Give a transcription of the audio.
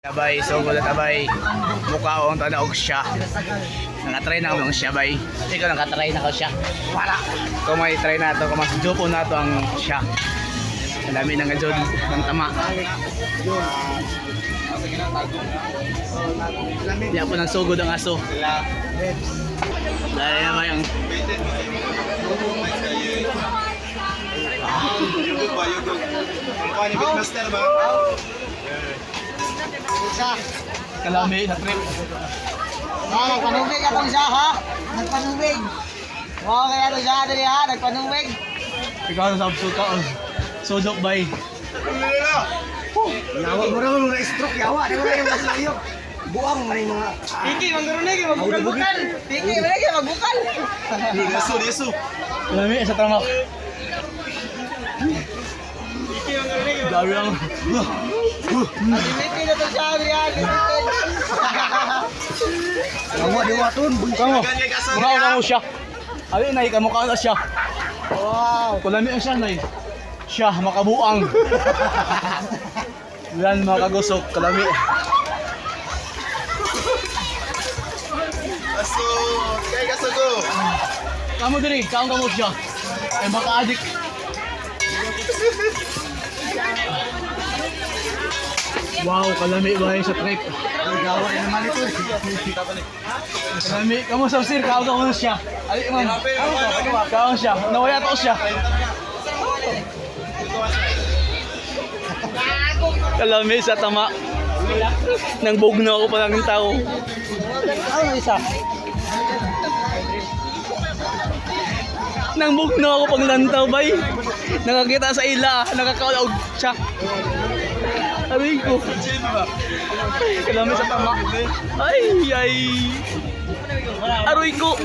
Abay, so gulat abay. Mukha akong tanaog siya. Nakatry na ako siya bay. Ikaw nakatry na ko siya. Wala. Kung may try na to, kung mas jopo na to ang siya. Ang dami ng gajod ng tama. Diyan po nang sugod ang aso. Dahil naman yung kalami na trip. Nagpanubig ako siya ha. Nagpanubig. Wow, kaya ito siya dali ha. Nagpanubig. Ikaw na sa absurd ka. Sodok bay. Yawa mo naman mga stroke. Yawa. Di mo na yung mas layo. Buang man yung mga... Piki, manggarunig. Magbukal-bukal. Piki, malagi. Magbukal. Yesu. Kalami sa tramak. Piki, manggarunig. Dami lang. Limitin na ito siya. Limitin. Yawa, di watun. Kamu. Mukha ka mo siya. Ay, nay, kamukha na siya. Wow. Kalami siya, nay. Siya, makabuang. Yan, makagusok. Kalami. Aso, kay kasugo. Kamu diri, kamu siya. Ay, maka-addict. Wow, kalami ba sa trip? Yawa na naman ito. Kalami, kamu sa sir, kamu siya. Ali, ma'am. Kamu siya. Nawaya to siya. Kalami sa tama. Nang bugno ako pa ng tao. Ano isa? Nang bugno ako pag lantaw bay. Nakakita sa ila, nakakaulaog siya. Aray ko. Kalami sa tama. Ay, ay. Aroy ko.